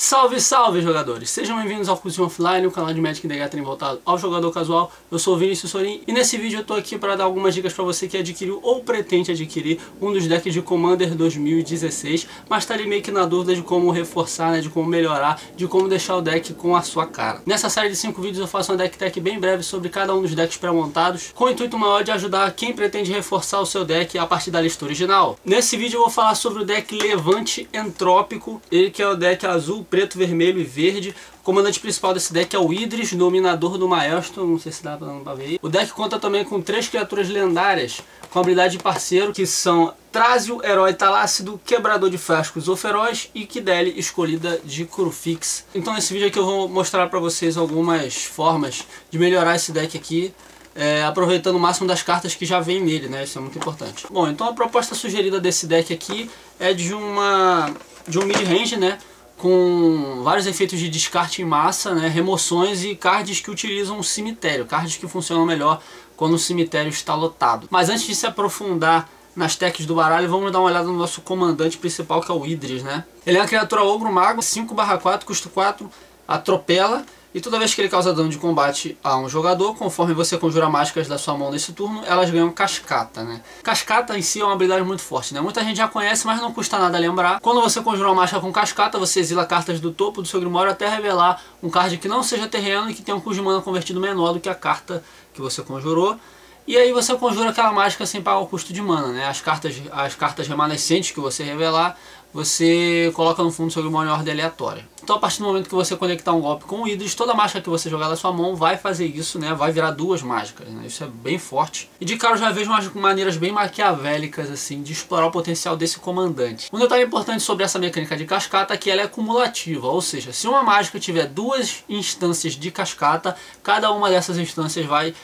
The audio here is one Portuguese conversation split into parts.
Salve, salve, jogadores! Sejam bem-vindos ao Cozinha Offline, o canal de Magic the Gathering voltado ao jogador casual. Eu sou o Vinícius Sorin e nesse vídeo eu tô aqui para dar algumas dicas para você que adquiriu ou pretende adquirir um dos decks de Commander 2016, mas tá ali meio que na dúvida de como reforçar, né, de como melhorar, de como deixar o deck com a sua cara. Nessa série de 5 vídeos eu faço uma deck tech bem breve sobre cada um dos decks pré-montados, com o intuito maior de ajudar quem pretende reforçar o seu deck a partir da lista original. Nesse vídeo eu vou falar sobre o deck Levante Entrópico, ele que é o deck azul, preto, vermelho e verde. O comandante principal desse deck é o Idris, dominador do Maestro, não sei se dá pra ver aí. O deck conta também com 3 criaturas lendárias com habilidade de parceiro, que são Thrasiu, Herói Talácido, Quebrador de Frascos ou Feroz e Kidele, escolhida de Kruphix. Então nesse vídeo aqui eu vou mostrar pra vocês algumas formas de melhorar esse deck aqui, aproveitando o máximo das cartas que já vem nele, né? Isso é muito importante. Bom, então a proposta sugerida desse deck aqui é de um mid-range, né? Com vários efeitos de descarte em massa, né, remoções e cards que utilizam um cemitério, cards que funcionam melhor quando o cemitério está lotado. Mas antes de se aprofundar nas techs do baralho, vamos dar uma olhada no nosso comandante principal, que é o Idris, né? Ele é uma criatura ogro mago, 5/4, custo 4, atropela. E toda vez que ele causa dano de combate a um jogador, conforme você conjura mágicas da sua mão nesse turno, elas ganham cascata, né? Cascata em si é uma habilidade muito forte, né? Muita gente já conhece, mas não custa nada lembrar. Quando você conjura uma mágica com cascata, você exila cartas do topo do seu grimório até revelar um card que não seja terreno e que tenha um custo de mana convertido menor do que a carta que você conjurou. E aí você conjura aquela mágica sem pagar o custo de mana, né? As cartas remanescentes que você revelar, você coloca no fundo do seu grimório em ordem aleatória. Então a partir do momento que você conectar um golpe com o Idris, toda mágica que você jogar na sua mão vai fazer isso, né? Vai virar 2 mágicas, né? Isso é bem forte. E de cara eu já vejo umas maneiras bem maquiavélicas assim de explorar o potencial desse comandante. Um detalhe importante sobre essa mecânica de cascata é que ela é cumulativa, ou seja, se uma mágica tiver 2 instâncias de cascata, cada uma dessas instâncias vai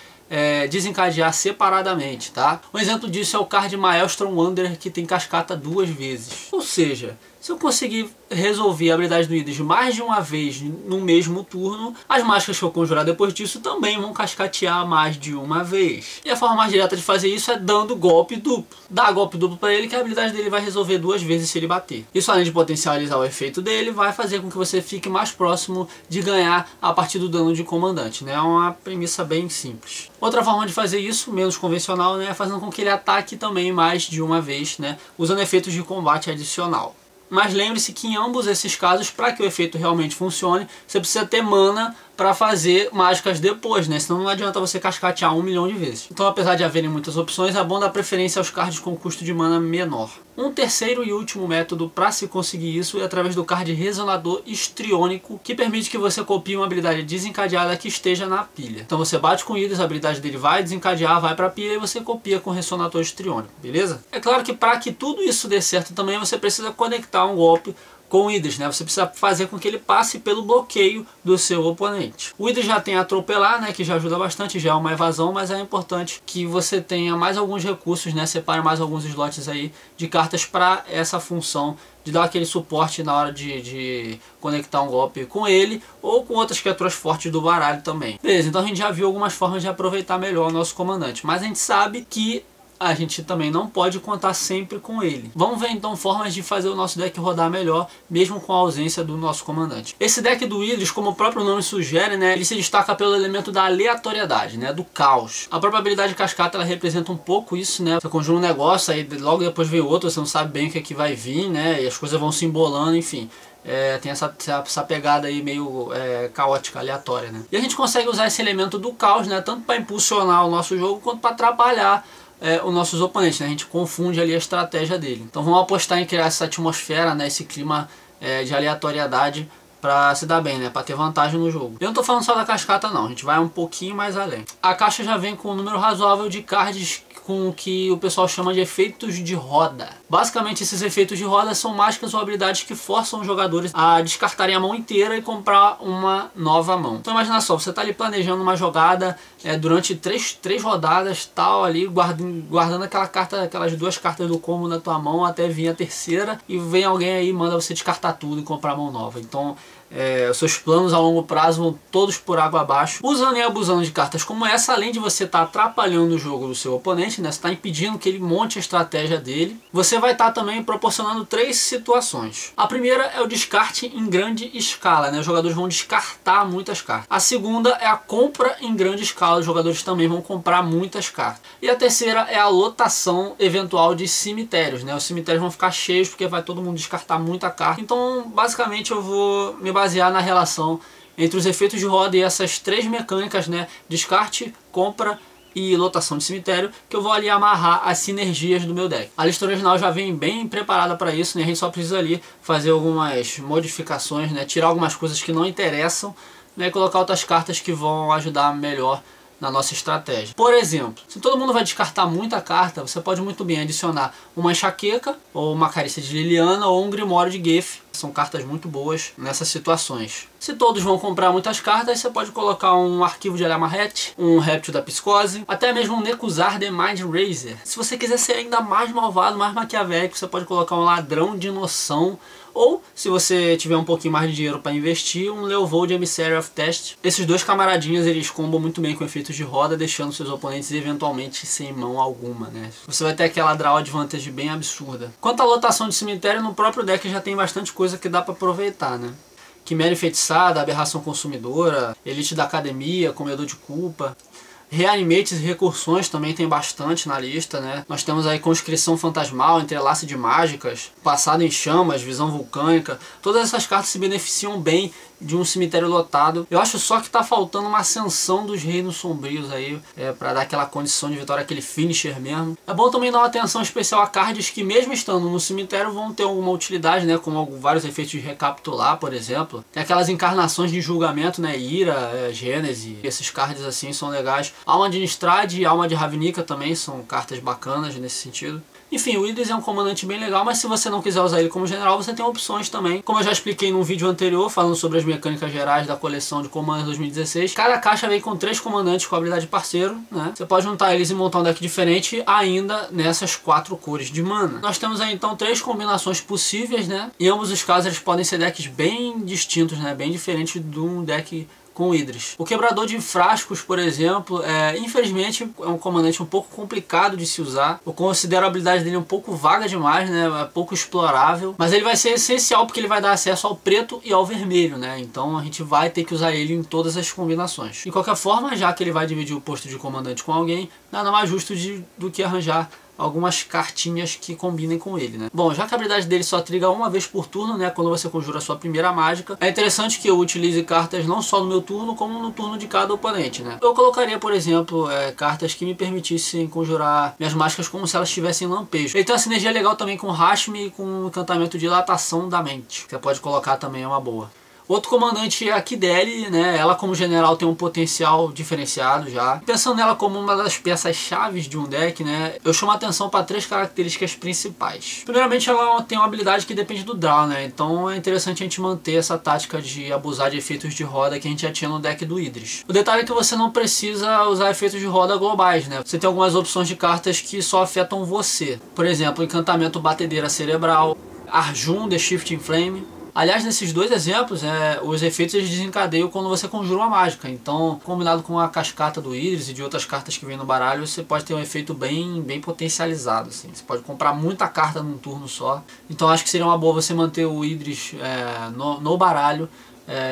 desencadear separadamente, tá? Um exemplo disso é o card Maelstrom Wanderer, que tem cascata 2 vezes. Ou seja, se eu conseguir resolver a habilidade do Idris mais de uma vez no mesmo turno, as mágicas que eu conjurar depois disso também vão cascatear mais de uma vez. E a forma mais direta de fazer isso é dando golpe duplo. Dar golpe duplo para ele, que a habilidade dele vai resolver 2 vezes se ele bater. Isso, além de potencializar o efeito dele, vai fazer com que você fique mais próximo de ganhar a partir do dano de comandante, né? É uma premissa bem simples. Outra forma de fazer isso, menos convencional, né, é fazendo com que ele ataque também mais de uma vez, né, usando efeitos de combate adicional. Mas lembre-se que em ambos esses casos, para que o efeito realmente funcione, você precisa ter mana para fazer mágicas depois, né? Senão não adianta você cascatear 1 milhão de vezes. Então, apesar de haverem muitas opções, é bom dar preferência aos cards com custo de mana menor. Um terceiro e último método para se conseguir isso é através do card Resonador Histriônico, que permite que você copie uma habilidade desencadeada que esteja na pilha. Então você bate com Idris, a habilidade dele vai desencadear, vai para a pilha e você copia com Resonador Histriônico, beleza? É claro que para que tudo isso dê certo também, você precisa conectar um golpe com o Idris, né? Você precisa fazer com que ele passe pelo bloqueio do seu oponente. O Idris já tem atropelar, né? Que já ajuda bastante, já é uma evasão, mas é importante que você tenha mais alguns recursos, né? Separe mais alguns slots aí de cartas para essa função de dar aquele suporte na hora de conectar um golpe com ele ou com outras criaturas fortes do baralho também. Beleza, então a gente já viu algumas formas de aproveitar melhor o nosso comandante, mas a gente sabe que a gente também não pode contar sempre com ele. Vamos ver então formas de fazer o nosso deck rodar melhor, mesmo com a ausência do nosso comandante. Esse deck do Idris, como o próprio nome sugere, né, ele se destaca pelo elemento da aleatoriedade, né, do caos. A própria habilidade cascata, ela representa um pouco isso, né? Você conjura um negócio, aí logo depois vem outro, você não sabe bem o que é que vai vir, né? E as coisas vão se embolando, enfim. Tem essa pegada aí meio caótica, aleatória, né? E a gente consegue usar esse elemento do caos, né, tanto para impulsionar o nosso jogo quanto para atrapalhar os nossos oponentes, né? A gente confunde ali a estratégia dele. Então vamos apostar em criar essa atmosfera, né? Esse clima de aleatoriedade para se dar bem, né? Para ter vantagem no jogo. Eu não tô falando só da cascata não, a gente vai um pouquinho mais além. A caixa já vem com um número razoável de cards com o que o pessoal chama de efeitos de roda. Basicamente esses efeitos de roda são mágicas ou habilidades que forçam os jogadores a descartarem a mão inteira e comprar uma nova mão. Então imagina só, você tá ali planejando uma jogada durante três rodadas, tal, ali guardando aquelas 2 cartas do combo na tua mão até vir a terceira e vem alguém aí e manda você descartar tudo e comprar a mão nova. Então os seus planos a longo prazo vão todos por água abaixo. Usando e abusando de cartas como essa, além de você estar atrapalhando o jogo do seu oponente, né, você está impedindo que ele monte a estratégia dele, você vai estar também proporcionando 3 situações. A primeira é o descarte em grande escala, né, os jogadores vão descartar muitas cartas. A segunda é a compra em grande escala, os jogadores também vão comprar muitas cartas. E a terceira é a lotação eventual de cemitérios, né, os cemitérios vão ficar cheios porque vai todo mundo descartar muita carta. Então, basicamente, eu vou me basear na relação entre os efeitos de roda e essas 3 mecânicas, né, descarte, compra e lotação de cemitério, que eu vou ali amarrar as sinergias do meu deck. A lista original já vem bem preparada para isso, né, a gente só precisa ali fazer algumas modificações, né, tirar algumas coisas que não interessam, né, e colocar outras cartas que vão ajudar melhor na nossa estratégia. Por exemplo, se todo mundo vai descartar muita carta, você pode muito bem adicionar uma enxaqueca, ou uma carícia de Liliana, ou um Grimório de Geth. São cartas muito boas nessas situações. Se todos vão comprar muitas cartas, você pode colocar um arquivo de Alamarret, um Réptil da Psicose, até mesmo um Nekuzar The Mind Razor. Se você quiser ser ainda mais malvado, mais maquiavélico, você pode colocar um Ladrão de Noção, ou, se você tiver um pouquinho mais de dinheiro para investir, um Leovold Emissary of Test. Esses 2 camaradinhas, eles combam muito bem com efeitos de roda, deixando seus oponentes eventualmente sem mão alguma, né? Você vai ter aquela draw advantage bem absurda. Quanto à lotação de cemitério, no próprio deck já tem bastante coisa que dá para aproveitar, né? Quimera Enfeitiçada, Aberração Consumidora, Elite da Academia, Comedor de Culpa. Reanimates e recursões também tem bastante na lista, né? Nós temos aí Conscrição Fantasmal, Entrelace de Mágicas, Passado em Chamas, Visão Vulcânica. Todas essas cartas se beneficiam bem de um cemitério lotado. Eu acho só que tá faltando uma ascensão dos Reinos Sombrios aí, para dar aquela condição de vitória, aquele finisher mesmo. É bom também dar uma atenção especial a cards que, mesmo estando no cemitério, vão ter alguma utilidade, né? Como vários efeitos de recapitular, por exemplo. Tem aquelas encarnações de julgamento, né? Ira, Gênese, esses cards assim são legais. Alma de Nistrad e Alma de Ravnica também são cartas bacanas nesse sentido. Enfim, o Idris é um comandante bem legal, mas se você não quiser usar ele como general, você tem opções também. Como eu já expliquei num vídeo anterior, falando sobre as mecânicas gerais da coleção de comandos 2016, cada caixa vem com 3 comandantes com habilidade parceiro, né? Você pode juntar eles e montar um deck diferente ainda nessas 4 cores de mana. Nós temos aí então 3 combinações possíveis, né? Em ambos os casos eles podem ser decks bem distintos, né? Bem diferentes de um deck com o Idris. O Quebrador de Frascos, por exemplo, infelizmente é um comandante um pouco complicado de se usar. Eu considero a habilidade dele um pouco vaga demais, né? É pouco explorável. Mas ele vai ser essencial porque ele vai dar acesso ao preto e ao vermelho, né? Então a gente vai ter que usar ele em todas as combinações. De qualquer forma, já que ele vai dividir o posto de comandante com alguém, nada mais justo do que arranjar algumas cartinhas que combinem com ele, né? Bom, já que a habilidade dele só triga uma vez por turno, né? Quando você conjura a sua primeira mágica, é interessante que eu utilize cartas não só no meu turno, como no turno de cada oponente, né? Eu colocaria, por exemplo, cartas que me permitissem conjurar minhas mágicas como se elas tivessem lampejo. Ele tem uma sinergia legal também com Hashmi e com o encantamento Dilatação da Mente. Você pode colocar também, é uma boa. Outro comandante é a Kideli, né? Ela como general tem um potencial diferenciado já. Pensando nela como uma das peças chaves de um deck, né? Eu chamo a atenção para 3 características principais. Primeiramente, ela tem uma habilidade que depende do draw, né? Então é interessante a gente manter essa tática de abusar de efeitos de roda que a gente já tinha no deck do Idris. O detalhe é que você não precisa usar efeitos de roda globais, né? Você tem algumas opções de cartas que só afetam você. Por exemplo, Encantamento Batedeira Cerebral, Arjun, The Shifting Flame. Aliás, nesses 2 exemplos, os efeitos eles desencadeiam quando você conjura uma mágica. Então, combinado com a cascata do Idris e de outras cartas que vem no baralho, você pode ter um efeito bem potencializado, assim. Você pode comprar muita carta num turno só. Então, acho que seria uma boa você manter o Idris no baralho,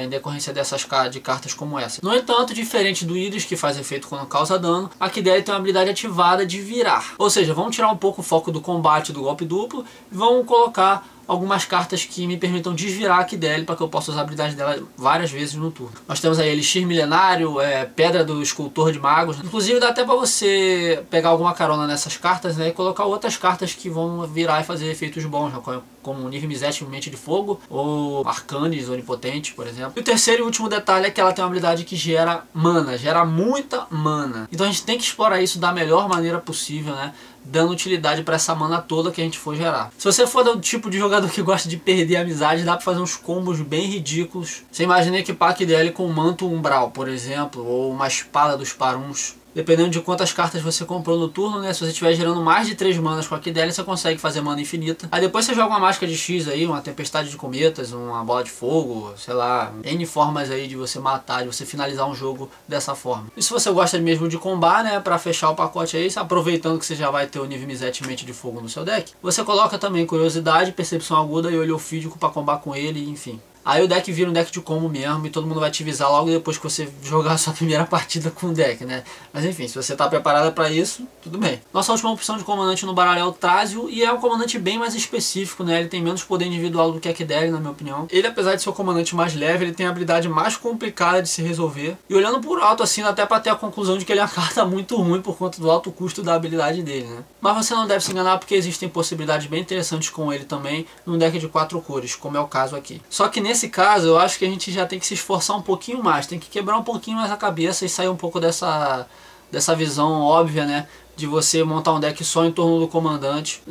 em decorrência dessas cartas como essa. No entanto, diferente do Idris, que faz efeito quando causa dano, a Kideli tem uma habilidade ativada de virar. Ou seja, vamos tirar um pouco o foco do combate do golpe duplo e vamos colocar algumas cartas que me permitam desvirar a Kideli para que eu possa usar a habilidade dela várias vezes no turno. Nós temos aí Elixir Milenário, Pedra do Escultor de Magos. Inclusive dá até para você pegar alguma carona nessas cartas, né, e colocar outras cartas que vão virar e fazer efeitos bons, né, como Nirmizete, Mente de Fogo, ou Arcanes, Onipotente, por exemplo. E o terceiro e último detalhe é que ela tem uma habilidade que gera mana, gera muita mana. Então a gente tem que explorar isso da melhor maneira possível, né, dando utilidade para essa mana toda que a gente for gerar. Se você for do tipo de jogador que gosta de perder amizade, dá para fazer uns combos bem ridículos. Você imagina equipar a Kideli com um manto umbral, por exemplo, ou uma espada dos Paruns. Dependendo de quantas cartas você comprou no turno, né? Se você estiver gerando mais de 3 manas com a Kidele, você consegue fazer mana infinita. Aí depois você joga uma máscara de X aí, uma tempestade de cometas, uma bola de fogo, sei lá, N formas aí de você matar, de você finalizar um jogo dessa forma. E se você gosta mesmo de combar, né? Pra fechar o pacote aí, aproveitando que você já vai ter o nível Mizete Mente de Fogo no seu deck, você coloca também Curiosidade, Percepção Aguda e Olho Ofídico pra combar com ele, enfim. Aí o deck vira um deck de combo mesmo e todo mundo vai te avisar logo depois que você jogar a sua primeira partida com o deck, né? Mas enfim, se você tá preparada para isso, tudo bem. Nossa última opção de comandante no baralho é o Thrasiu e é um comandante bem mais específico, né? Ele tem menos poder individual do que a Kidele, na minha opinião. Ele, apesar de ser o comandante mais leve, ele tem a habilidade mais complicada de se resolver. E olhando por alto assim, dá até pra ter a conclusão de que ele é uma carta muito ruim por conta do alto custo da habilidade dele, né? Mas você não deve se enganar porque existem possibilidades bem interessantes com ele também num deck de 4 cores, como é o caso aqui. Só que nesse caso, eu acho que a gente já tem que se esforçar um pouquinho mais, tem que quebrar um pouquinho mais a cabeça e sair um pouco dessa visão óbvia, né? De você montar um deck só em torno do comandante.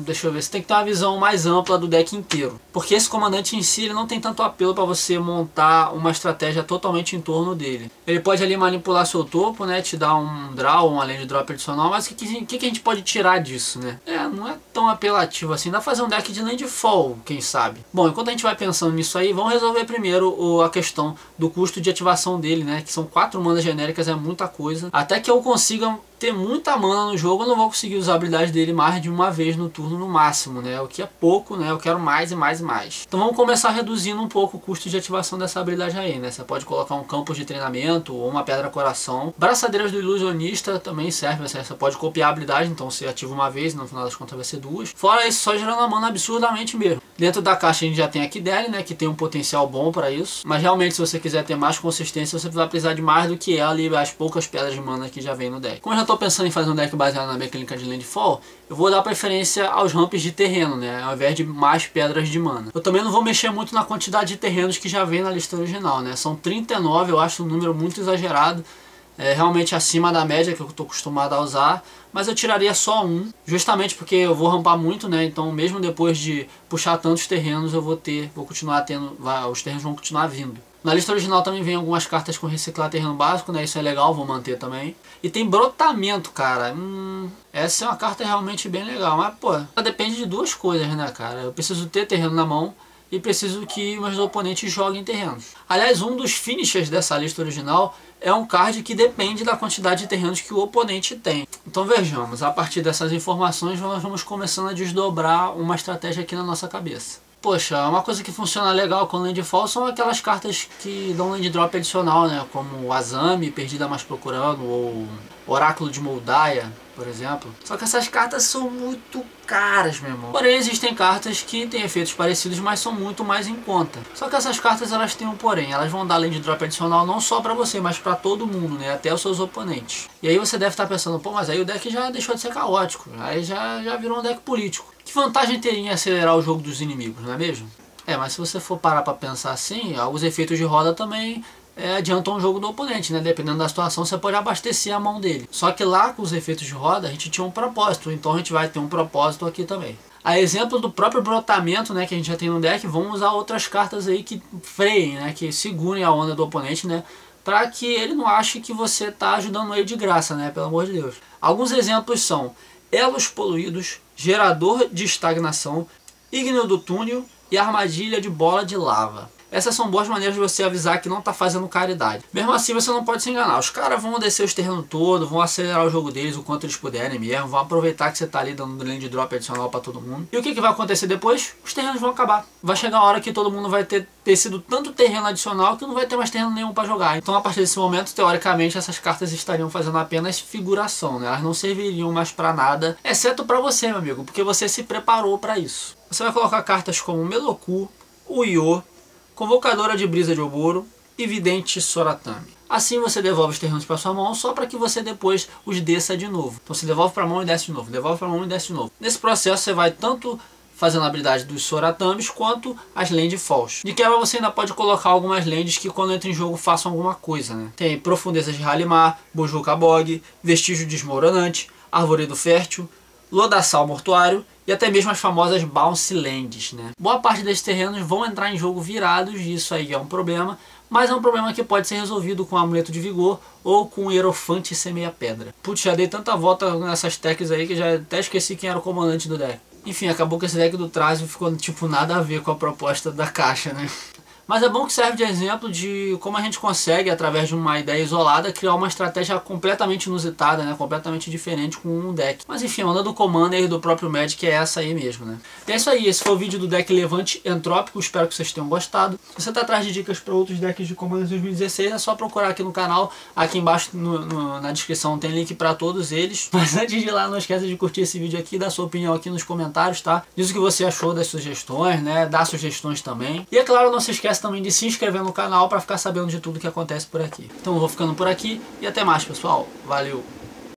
Deixa eu ver, você tem que ter uma visão mais ampla do deck inteiro. Porque esse comandante em si ele não tem tanto apelo para você montar uma estratégia totalmente em torno dele. Ele pode ali manipular seu topo, né? Te dar um draw, uma land drop adicional, mas o que a gente pode tirar disso, né? Não é tão apelativo assim. Dá pra fazer um deck de landfall, quem sabe. Bom, enquanto a gente vai pensando nisso aí, vamos resolver primeiro a questão do custo de ativação dele, né? Que são 4 manas genéricas, é muita coisa. Até que eu consiga ter muita mana no jogo, eu não vou conseguir usar a habilidade dele mais de uma vez no turno no máximo, né? O que é pouco, né? Eu quero mais e mais e mais. Então vamos começar reduzindo um pouco o custo de ativação dessa habilidade aí, né? Você pode colocar um campus de treinamento ou uma pedra coração. Braçadeiras do ilusionista também serve, você pode copiar a habilidade, então você ativa uma vez, no final das contas vai ser 2. Fora isso, só gerando a mana absurdamente mesmo. Dentro da caixa a gente já tem a Kidele, né? Que tem um potencial bom para isso. Mas realmente se você quiser ter mais consistência, você vai precisar de mais do que ela e as poucas pedras de mana que já vem no deck. Como eu já tô pensando em fazer um deck baseado na mecânica de landfall, eu vou dar preferência aos ramps de terreno, né, ao invés de mais pedras de mana. Eu também não vou mexer muito na quantidade de terrenos que já vem na lista original, né, são 39, eu acho um número muito exagerado, realmente acima da média que eu estou acostumado a usar, mas eu tiraria só um, justamente porque eu vou rampar muito, né, então mesmo depois de puxar tantos terrenos eu vou continuar tendo, os terrenos vão continuar vindo. Na lista original também vem algumas cartas com reciclar terreno básico, né? Isso é legal, vou manter também. E tem brotamento, cara. Essa é uma carta realmente bem legal. Mas, pô, depende de duas coisas, né, cara? Eu preciso ter terreno na mão e preciso que meus oponentes joguem terrenos. Aliás, um dos finishers dessa lista original é um card que depende da quantidade de terrenos que o oponente tem. Então vejamos, a partir dessas informações nós vamos começando a desdobrar uma estratégia aqui na nossa cabeça. Poxa, uma coisa que funciona legal com landfall são aquelas cartas que dão land drop adicional, né? Como o Azami, Perdida Mais Procurando, ou Oráculo de Moldaia, por exemplo. Só que essas cartas são muito caras, meu irmão. Porém, existem cartas que têm efeitos parecidos, mas são muito mais em conta. Só que essas cartas, elas têm um porém. Elas vão dar land drop adicional não só pra você, mas pra todo mundo, né? Até os seus oponentes. E aí você deve estar pensando, pô, mas aí o deck já deixou de ser caótico. Aí já virou um deck político. Que vantagem teria em acelerar o jogo dos inimigos, não é mesmo? Mas se você for parar pra pensar assim, os efeitos de roda também adiantam o jogo do oponente, né? Dependendo da situação, você pode abastecer a mão dele. Só que lá com os efeitos de roda, a gente tinha um propósito, então a gente vai ter um propósito aqui também. A exemplo do próprio brotamento, né, que a gente já tem no deck, vamos usar outras cartas aí que freiem, né, que segurem a onda do oponente, né, para que ele não ache que você está ajudando ele de graça, né, pelo amor de Deus. Alguns exemplos são Elos Poluídos, Gerador de Estagnação, Ígneo do Túnel e Armadilha de Bola de Lava. Essas são boas maneiras de você avisar que não está fazendo caridade. Mesmo assim, você não pode se enganar. Os caras vão descer os terrenos todos, vão acelerar o jogo deles o quanto eles puderem mesmo, vão aproveitar que você está ali dando land drop adicional para todo mundo. E o que vai acontecer depois? Os terrenos vão acabar. Vai chegar a hora que todo mundo vai ter sido tanto terreno adicional que não vai ter mais terreno nenhum para jogar. Então, a partir desse momento, teoricamente, essas cartas estariam fazendo apenas figuração, né? Elas não serviriam mais para nada, exceto para você, meu amigo, porque você se preparou para isso. Você vai colocar cartas como Meloku, Uyo, Convocadora de Brisa de Oboro e Vidente Soratami. Assim você devolve os terrenos para sua mão só para que você depois os desça de novo. Então você devolve para a mão e desce de novo, devolve para a mão e desce de novo. Nesse processo você vai tanto fazendo a habilidade dos Soratamis quanto as landfalls. De quebra você ainda pode colocar algumas lands que quando entra em jogo façam alguma coisa, né? Tem Profundezas de Halimar, Bojuka Bog, Vestígio Desmoronante, Arvoredo Fértil, Lodaçal Mortuário e até mesmo as famosas Bounce Lands, né? Boa parte desses terrenos vão entrar em jogo virados, e isso aí é um problema, mas é um problema que pode ser resolvido com Amuleto de Vigor ou com Hierofante e Semeia Pedra. Putz, já dei tanta volta nessas techs aí que já até esqueci quem era o comandante do deck. Enfim, acabou que esse deck do Thrasios ficou tipo nada a ver com a proposta da caixa, né? Mas é bom que serve de exemplo de como a gente consegue, através de uma ideia isolada, criar uma estratégia completamente inusitada, né? Completamente diferente com um deck. Mas enfim, a onda do Commander e do próprio Magic é essa aí mesmo, né? E é isso aí, esse foi o vídeo do deck Levante Entrópico, espero que vocês tenham gostado. Se você está atrás de dicas para outros decks de Commander 2016, é só procurar aqui no canal, aqui embaixo na descrição tem link para todos eles. Mas antes de ir lá, não esqueça de curtir esse vídeo aqui, dar sua opinião aqui nos comentários, tá? Diz o que você achou das sugestões, né? Dá sugestões também. E é claro, não se esqueça também de se inscrever no canal para ficar sabendo de tudo que acontece por aqui. Então eu vou ficando por aqui e até mais, pessoal. Valeu!